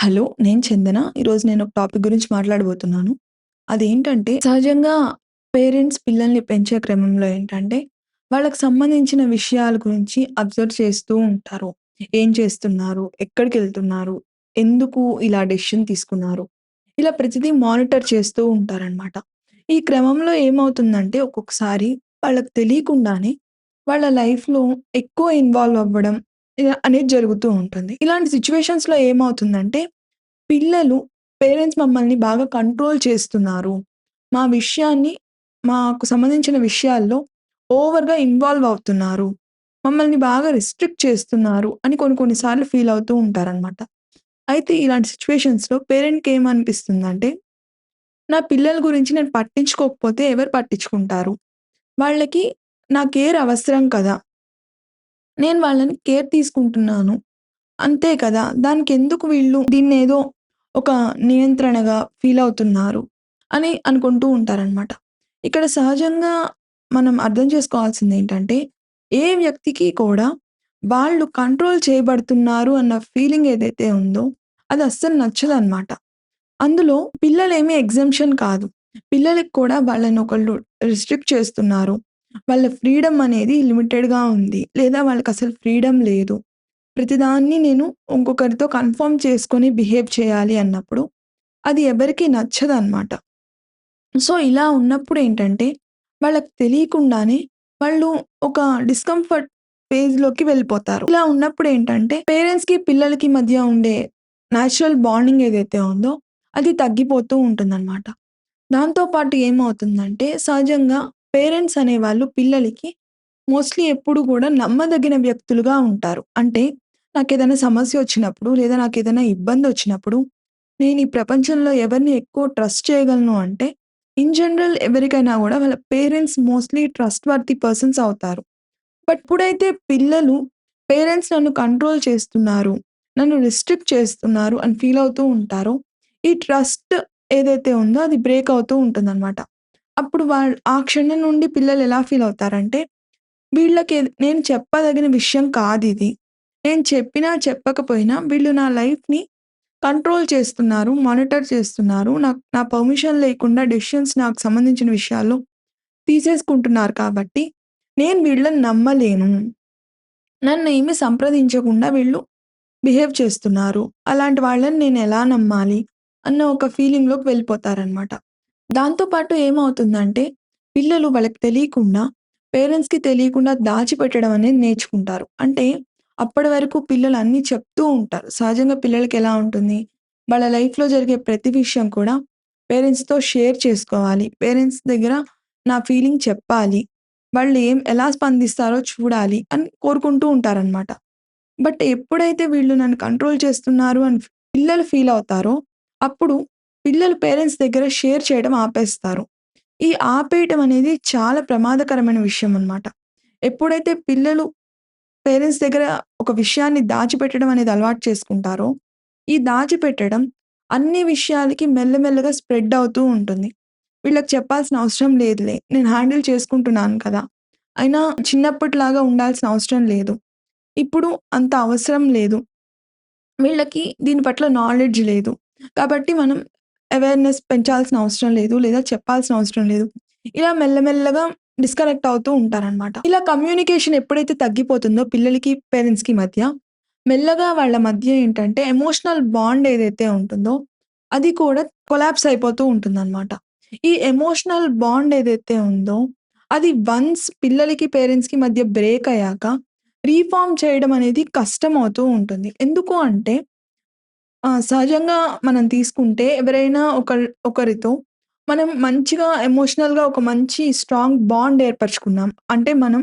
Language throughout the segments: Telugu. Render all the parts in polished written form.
హలో. నేను చందన. ఈరోజు నేను ఒక టాపిక్ గురించి మాట్లాడబోతున్నాను. అదేంటంటే సహజంగా పేరెంట్స్ పిల్లల్ని పెంచే క్రమంలో ఏంటంటే, వాళ్ళకి సంబంధించిన విషయాల గురించి అబ్జర్వ్ చేస్తూ ఉంటారు. ఏం చేస్తున్నారు? ఎక్కడికెళ్తున్నారు? ఎందుకు ఇలా డెసిషన్ తీసుకున్నారు? ఇలా ప్రతిదీ మానిటర్ చేస్తూ ఉంటారనమాట. ఈ క్రమంలో ఏమవుతుందంటే ఒక్కొక్కసారి వాళ్ళకి తెలియకుండానే వాళ్ళ లైఫ్‌లో ఎక్కువ ఇన్వాల్వ్ అవ్వడం అనేది జరుగుతూ ఉంటుంది. ఇలాంటి సిట్యుయేషన్స్‌లో ఏమవుతుందంటే పిల్లలు పేరెంట్స్ మమ్మల్ని బాగా కంట్రోల్ చేస్తున్నారు. మా విషయాన్ని మాకు సంబంధించిన విషయాల్లో ఓవర్‌గా ఇన్వాల్వ్ అవుతున్నారు. మమ్మల్ని బాగా రిస్ట్రిక్ట్ చేస్తున్నారు అని కొన్ని కొన్ని సార్లు ఫీల్ అవుతూ ఉంటారనమాట. అయితే ఇలాంటి సిట్యుయేషన్స్‌లో పేరెంట్‌కి ఏమనిపిస్తుందంటే, నా పిల్లల గురించి నేను పట్టించుకోకపోతే ఎవరు పట్టించుకుంటారు? వాళ్ళకి నా కేర్ అవసరం కదా! నేను వాళ్ళని కేర్ తీసుకుంటున్నాను. అంతే కదా! దానికెందుకు వీళ్ళు దీన్నేదో ఒక నియంత్రణగా ఫీలవుతున్నారు అని అనుకుంటూ ఉంటారనమాట. ఇక్కడ సహజంగా మనం అర్థం చేసుకోవాల్సిందేంటంటే, ఏ వ్యక్తికి కూడా వాళ్ళు కంట్రోల్ చేయబడుతున్నారు అన్న ఫీలింగ్ ఏదైతే ఉందో, అది అస్సలు నచ్చదనమాట. అందులో పిల్లలేమి ఎగ్జంప్షన్ కాదు. పిల్లలకి కూడా వాళ్ళని ఒకళ్ళు రిస్ట్రిక్ట్ చేస్తున్నారు. వాళ్ళ ఫ్రీడమ్ అనేది లిమిటెడ్‌గా ఉంది. లేదా వాళ్ళకసలు ఫ్రీడమ్ లేదు. ప్రతిదాన్ని నేను ఇంకొకరితో కన్ఫర్మ్ చేసుకొని బిహేవ్ చేయాలి అన్నప్పుడు, అది ఎవరికీ నచ్చదనమాట. సో, ఇలా ఉన్నప్పుడేంటంటే, వాళ్ళకి తెలియకుండానే వాళ్ళు ఒక డిస్కంఫర్ట్ ఫేజ్‌లోకి వెళ్ళిపోతారు. ఇలా ఉన్నప్పుడేంటంటే, పేరెంట్స్‌కి, పిల్లలకి మధ్య ఉండే నేచురల్ బాండింగ్ ఏదైతే ఉందో, అది తగ్గిపోతూ ఉంటుందనమాట. దాంతో పాటు ఏమవుతుందంటే, సహజంగా పేరెంట్స్ అనేవాళ్ళు పిల్లలకి మోస్ట్‌లీ ఎప్పుడు గూడా నమ్మదగిన వ్యక్తులుగా ఉంటారు. అంటే నాకేదైనా సమస్యొచ్చినప్పుడు, లేదా నాకేదైనా ఇబ్బందొచ్చినప్పుడు, నేను ఈ ప్రపంచంలో ఎవరిని ఎక్కువ ట్రస్ట్ చేయగలను అంటే, ఇన్ జనరల్ ఎవరికైనా గూడా వాళ్ళ parents mostly trust worthy persons అవుతారు. బట్ ఎప్పుడైతే పిల్లలు పేరెంట్స్ నన్ను కంట్రోల్ చేస్తున్నారు, నన్ను రిస్ట్రిక్ట్ చేస్తున్నారు అని ఫీల్ అవుతూ ఉంటారో, ఈ ట్రస్ట్ ఏదైతే ఉందో అది బ్రేక్ అవుతూ ఉంటుందనమాట. అప్పుడు ఆ క్షణం నుండి పిల్లలు ఎలా ఫీల్ అవుతారంటే, వీళ్ళకి నేను చెప్పదగిన విషయం కాదిది. నేను చెప్పినా, చెప్పకపోయినా వీళ్ళు నా లైఫ్‌ని కంట్రోల్ చేస్తున్నారు, మానిటర్ చేస్తున్నారు. నా పర్మిషన్ లేకుండా డెసిషన్స్ నాకు సంబంధించిన విషయాల్లో తీసేసుకుంటున్నారు కాబట్టి, నేను వీళ్ళని నమ్మలేను. నన్నేమి సంప్రదించకుండా వీళ్ళు బిహేవ్ చేస్తున్నారు. అలాంటి వాళ్ళని నేనెలా నమ్మాలి? అన్న ఒక ఫీలింగ్‌లోకి వెళ్ళిపోతారనమాట. దాంతో పాటు ఏమవుతుందంటే, పిల్లలు వాళ్ళకి తెలియకుండా, పేరెంట్స్‌కి తెలియకుండా దాచిపెట్టడం అనేది నేర్చుకుంటారు. అంటే, అప్పటి వరకు పిల్లలు అన్నీ చెప్తూ ఉంటారు. సహజంగా పిల్లలకెలా ఉంటుంది, వాళ్ళ లైఫ్‌లో జరిగే ప్రతి విషయం కూడా పేరెంట్స్‌తో షేర్ చేసుకోవాలి. పేరెంట్స్ దగ్గర నా ఫీలింగ్ చెప్పాలి. వాళ్ళు ఎలా స్పందిస్తారో చూడాలి అని కోరుకుంటూ ఉంటారనమాట. బట్ ఎప్పుడైతే వీళ్ళు నన్ను కంట్రోల్ చేస్తున్నారు అని పిల్లలు ఫీల్ అవుతారో, అప్పుడు పిల్లలు పేరెంట్స్ దగ్గర షేర్ చేయడం ఆపేస్తారు. ఈ ఆపేయటం అనేది చాలా ప్రమాదకరమైన విషయం అన్నమాట. ఎప్పుడైతే పిల్లలు పేరెంట్స్ దగ్గర ఒక విషయాన్ని దాచిపెట్టడం అనేది అలవాటు చేసుకుంటారో, ఈ దాచిపెట్టడం అన్ని విషయాలకి మెల్లమెల్లగా స్ప్రెడ్ అవుతూ ఉంటుంది. వీళ్ళకి చెప్పాల్సిన అవసరం లేదులే. నేను హ్యాండిల్ చేసుకుంటున్నాను కదా! అయినా చిన్నప్పటిలాగా ఉండాల్సిన అవసరం లేదు. ఇప్పుడు అంత అవసరం లేదు. వీళ్ళకి దీని పట్ల నాలెడ్జ్ లేదు. కాబట్టి మనం అవేర్‌నెస్ పెంచాల్సిన అవసరం లేదు. లేదా చెప్పాల్సిన అవసరం లేదు. ఇలా మెల్లమెల్లగా డిస్కనెక్ట్ అవుతూ ఉంటారనమాట. ఇలా కమ్యూనికేషన్ ఎప్పుడైతే తగ్గిపోతుందో పిల్లలకి, పేరెంట్స్‌కి మధ్య, మెల్లగా వాళ్ళ మధ్య ఏంటంటే ఎమోషనల్ బాండ్ ఏదైతే ఉంటుందో, అది కూడా కొలాప్స్ అయిపోతూ ఉంటుందనమాట. ఈ ఎమోషనల్ బాండ్ ఏదైతే ఉందో, అది వన్స్ పిల్లలకి, పేరెంట్స్‌కి మధ్య బ్రేక్ అయ్యాక రీఫార్మ్ చేయడం అనేది కష్టమవుతూ ఉంటుంది. ఎందుకు అంటే సహజంగా మనం తీసుకుంటే ఎవరైనా ఒకరితో మనం మంచిగా ఎమోషనల్‌గా ఒక మంచి స్ట్రాంగ్ బాండ్ ఏర్పరచుకున్నాం. అంటే మనం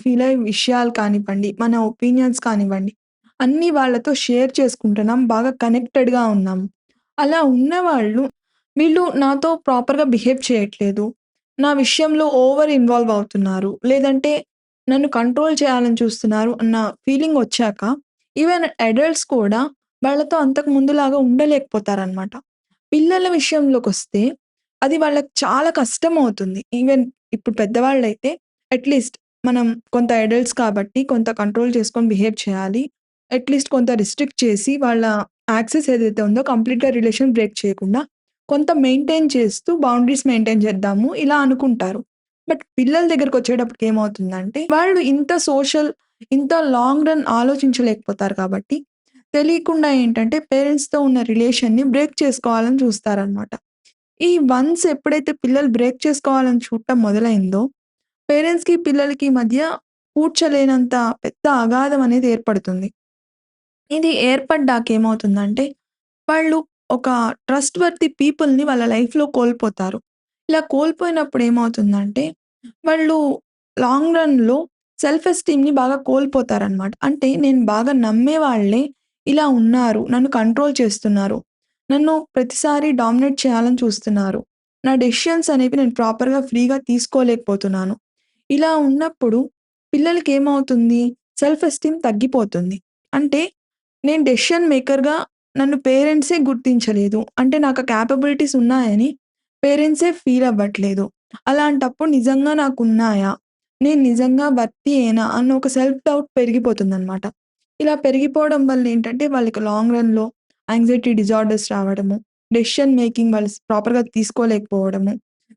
ఫీల్ అయ్యే విషయాలు కానివ్వండి, మన ఒపీనియన్స్ కానివ్వండి, అన్నీ వాళ్ళతో షేర్ చేసుకుంటున్నాం. బాగా కనెక్టెడ్‌గా ఉన్నాం. అలా ఉన్నవాళ్ళు వీళ్ళు నాతో ప్రాపర్‌గా బిహేవ్ చేయట్లేదు. నా విషయంలో ఓవర్ ఇన్వాల్వ్ అవుతున్నారు. లేదంటే నన్ను కంట్రోల్ చేయాలని చూస్తున్నారు అన్న ఫీలింగ్ వచ్చాక ఈవెన్ అడల్ట్స్ కూడా వాళ్ళతో అంతకు ముందులాగా ఉండలేకపోతారనమాట. పిల్లల విషయంలోకొస్తే అది వాళ్ళకి చాలా కష్టమవుతుంది. ఈవెన్ ఇప్పుడు పెద్దవాళ్ళైతే అట్‌లీస్ట్ మనం కొంత అడల్ట్స్ కాబట్టి కొంత కంట్రోల్ చేసుకొని బిహేవ్ చేయాలి. అట్‌లీస్ట్ కొంత రిస్ట్రిక్ట్ చేసి వాళ్ళ యాక్సెస్ ఏదైతే ఉందో కంప్లీట్‌గా రిలేషన్ బ్రేక్ చేయకుండా కొంత మెయింటైన్ చేస్తూ బౌండరీస్ మెయింటైన్ చేద్దాము ఇలా అనుకుంటారు. బట్ పిల్లల దగ్గరకొచ్చేటప్పటికి ఏమవుతుందంటే వాళ్ళు ఇంత సోషల్, ఇంత లాంగ్ రన్ ఆలోచించలేకపోతారు కాబట్టి తెలియకుండా ఏంటంటే పేరెంట్స్‌తో ఉన్న రిలేషన్‌ని బ్రేక్ చేసుకోవాలని చూస్తారనమాట. ఈ వన్స్ ఎప్పుడైతే పిల్లలు బ్రేక్ చేసుకోవాలని చూడటం మొదలైందో పేరెంట్స్‌కి, పిల్లలకి మధ్య పూడ్చలేనంత పెద్ద అగాధం అనేది ఏర్పడుతుంది. ఇది ఏర్పడ్డాక ఏమవుతుందంటే, వాళ్ళు ఒక ట్రస్ట్ వర్తీ పీపుల్‌ని వాళ్ళ లైఫ్‌లో కోల్పోతారు. ఇలా కోల్పోయినప్పుడు ఏమవుతుందంటే, వాళ్ళు లాంగ్ రన్‌లో సెల్ఫ్ ఎస్టీమ్‌ని బాగా కోల్పోతారనమాట. అంటే నేను బాగా నమ్మే వాళ్ళే ఇలా ఉన్నారు. నన్ను కంట్రోల్ చేస్తున్నారు. నన్ను ప్రతిసారి డామినేట్ చేయాలని చూస్తున్నారు. నా డెసిషన్స్ అనేవి నేను ప్రాపర్‌గా ఫ్రీగా తీసుకోలేకపోతున్నాను. ఇలా ఉన్నప్పుడు పిల్లలకేమవుతుంది? సెల్ఫ్ ఎస్టీమ్ తగ్గిపోతుంది. అంటే నేను డెసిషన్ మేకర్‌గా నన్ను పేరెంట్సే గుర్తించలేదు. అంటే నాకు ఆ కేపబిలిటీస్ ఉన్నాయని పేరెంట్సే ఫీల్ అవ్వట్లేదు. అలాంటప్పుడు నిజంగా నాకున్నాయా? నేను నిజంగా వర్తీయేనా? అన్న ఒక సెల్ఫ్ డౌట్ పెరిగిపోతుందనమాట. ఇలా పెరిగిపోవడం వల్ల ఏంటంటే వాళ్ళకి లాంగ్ రన్‌లో యాంక్సైటీ డిజార్డర్స్ రావడము, డెసిషన్ మేకింగ్ వాళ్ళు ప్రాపర్‌గా తీసుకోలేకపోవడము,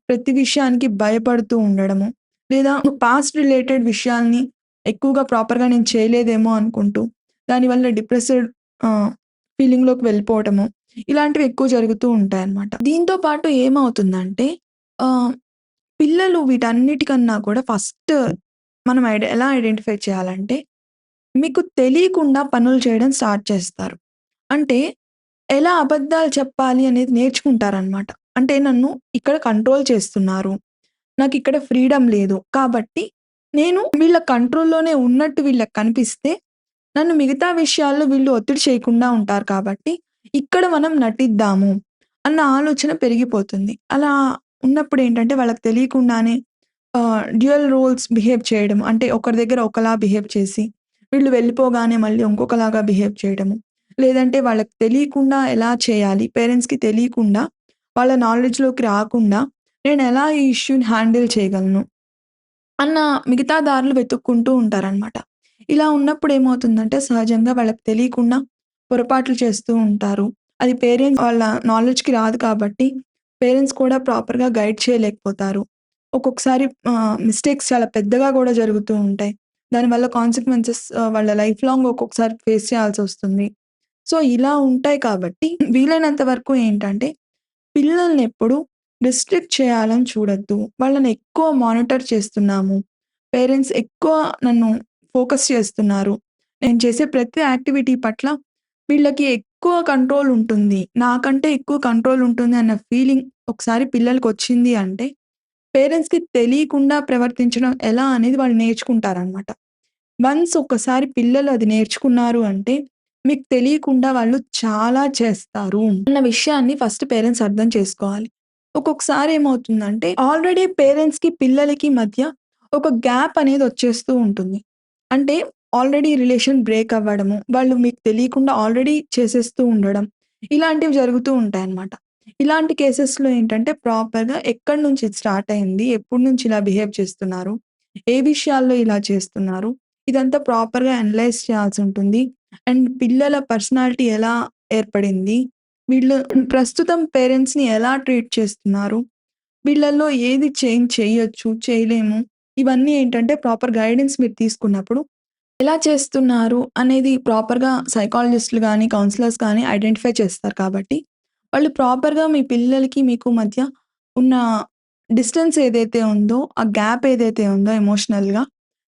ప్రతి విషయానికి భయపడుతూ ఉండడము, లేదా పాస్ట్ రిలేటెడ్ విషయాల్ని ఎక్కువగా ప్రాపర్‌గా నేను చేయలేదేమో అనుకుంటూ దానివల్ల డిప్రెస్డ్ ఆహ్, ఫీలింగ్‌లోకి వెళ్ళిపోవటము, ఇలాంటివి ఎక్కువ జరుగుతూ ఉంటాయన్నమాట. దీంతో పాటు ఏమవుతుందంటే ఆహ్, పిల్లలు వీటన్నిటికన్నా కూడా ఫస్ట్ మనం ఎలా ఐడెంటిఫై చేయాలంటే, మీకు తెలియకుండా పనులు చేయడం స్టార్ట్ చేస్తారు. అంటే ఎలా అబద్ధాలు చెప్పాలి అనేది నేర్చుకుంటారనమాట. అంటే నన్ను ఇక్కడ కంట్రోల్ చేస్తున్నారు. నాకిక్కడ ఫ్రీడమ్ లేదు. కాబట్టి నేను వీళ్ళ కంట్రోల్‌లోనే ఉన్నట్టు వీళ్ళకి కనిపిస్తే నన్ను మిగతా విషయాల్లో వీళ్ళు ఒత్తిడి చేయకుండా ఉంటారు కాబట్టి, ఇక్కడ మనం నటిద్దాము అన్న ఆలోచన పెరిగిపోతుంది. అలా ఉన్నప్పుడేంటంటే వాళ్ళకి తెలియకుండానే డ్యూయల్ రోల్స్ బిహేవ్ చేయడం. అంటే ఒకరి దగ్గర ఒకలా బిహేవ్ చేసి, వీళ్ళు వెళ్ళిపోగానే మళ్ళీ ఇంకొకలాగా బిహేవ్ చేయడము. లేదంటే వాళ్ళకి తెలియకుండా ఎలా చేయాలి, పేరెంట్స్‌కి తెలియకుండా వాళ్ళ నాలెడ్జ్‌లోకి రాకుండా నేనెలా ఈ ఇష్యూని హ్యాండిల్ చేయగలను అన్న మిగతా దారులు వెతుక్కుంటూ ఉంటారనమాట. ఇలా ఉన్నప్పుడు ఏమవుతుందంటే సహజంగా వాళ్ళకి తెలియకుండా పొరపాట్లు చేస్తూ ఉంటారు. అది పేరెంట్స్ వాళ్ళ నాలెడ్జ్‌కి రాదు కాబట్టి పేరెంట్స్ కూడా ప్రాపర్‌గా గైడ్ చేయలేకపోతారు. ఒక్కొక్కసారి మిస్టేక్స్ చాలా పెద్దగా గూడా జరుగుతూ ఉంటాయి. దానివల్ల కాన్సిక్వెన్సెస్ వాళ్ళ లైఫ్ లాంగ్ ఒక్కొక్కసారి ఫేస్ చేయాల్సొస్తుంది. సో, ఇలా ఉంటాయి కాబట్టి వీలైనంత వరకు ఏంటంటే పిల్లల్నెప్పుడు రిస్ట్రిక్ట్ చేయాలని చూడొద్దు. వాళ్ళని ఎక్కువ మానిటర్ చేస్తున్నాము. పేరెంట్స్ ఎక్కువ నన్ను ఫోకస్ చేస్తున్నారు. నేను చేసే ప్రతి యాక్టివిటీ పట్ల వీళ్ళకి ఎక్కువ కంట్రోల్ ఉంటుంది. నాకంటే ఎక్కువ కంట్రోల్ ఉంటుంది అన్న ఫీలింగ్ ఒకసారి పిల్లలకొచ్చింది అంటే, పేరెంట్స్‌కి తెలియకుండా ప్రవర్తించడం ఎలా అనేది వాళ్ళు నేర్చుకుంటారనమాట. వన్స్ ఒక్కసారి పిల్లలు అది నేర్చుకున్నారు అంటే, మీకు తెలియకుండా వాళ్ళు చాలా చేస్తారు అన్న విషయాన్ని ఫస్ట్ పేరెంట్స్ అర్థం చేసుకోవాలి. ఒక్కొక్కసారి ఏమవుతుందంటే, ఆల్రెడీ పేరెంట్స్‌కి, పిల్లలకి మధ్య ఒక గ్యాప్ అనేది వచ్చేస్తూ ఉంటుంది. అంటే ఆల్రెడీ రిలేషన్ బ్రేక్ అవ్వడము, వాళ్ళు మీకు తెలియకుండా ఆల్రెడీ చేసేస్తూ ఉండడం, ఇలాంటివి జరుగుతూ ఉంటాయన్నమాట. ఇలాంటి కేసెస్‌లో ఏంటంటే, ప్రాపర్‌గా ఎక్కడి నుంచి ఇది స్టార్ట్ అయింది? ఎప్పటి నుంచి ఇలా బిహేవ్ చేస్తున్నారు? ఏ విషయాల్లో ఇలా చేస్తున్నారు? ఇదంతా ప్రాపర్‌గా అనలైజ్ చేయాల్సుంటుంది. అండ్ పిల్లల పర్సనాలిటీ ఎలా ఏర్పడింది? వీళ్ళు ప్రస్తుతం పేరెంట్స్‌ని ఎలా ట్రీట్ చేస్తున్నారు? వీళ్ళల్లో ఏది చేంజ్ చేయొచ్చు, చేయలేము. ఇవన్నీ ఏంటంటే ప్రాపర్ గైడెన్స్ మీరు తీసుకున్నప్పుడు ఎలా చేస్తున్నారు అనేది ప్రాపర్‌గా సైకాలజిస్ట్‌లు గాని, కౌన్సిలర్స్ గాని ఐడెంటిఫై చేస్తారు కాబట్టి, వాళ్ళు ప్రాపర్‌గా మీ పిల్లలకి, మీకు మధ్య ఉన్న డిస్టెన్స్ ఏదైతే ఉందో, ఆ గ్యాప్ ఏదైతే ఉందో ఎమోషనల్‌గా,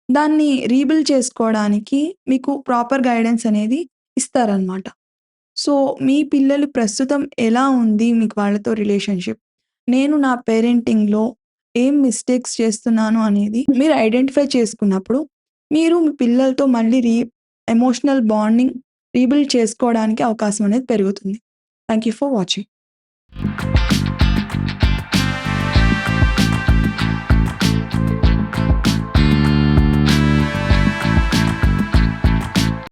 దాన్ని రీబిల్డ్ చేసుకోవడానికి మీకు ప్రాపర్ గైడెన్స్ అనేది ఇస్తారనమాట. సో, మీ పిల్లలు ప్రస్తుతం ఎలా ఉంది మీకు వాళ్ళతో రిలేషన్‌షిప్? నేను నా పేరెంటింగ్‌లో ఏం మిస్టేక్స్ చేస్తున్నాను అనేది మీరు ఐడెంటిఫై చేసుకున్నప్పుడు, మీరు మీ పిల్లలతో మళ్ళీ ఎమోషనల్ బాండింగ్ రీబిల్డ్ చేసుకోవడానికి అవకాశం అనేది పెరుగుతుంది. Thank you for watching.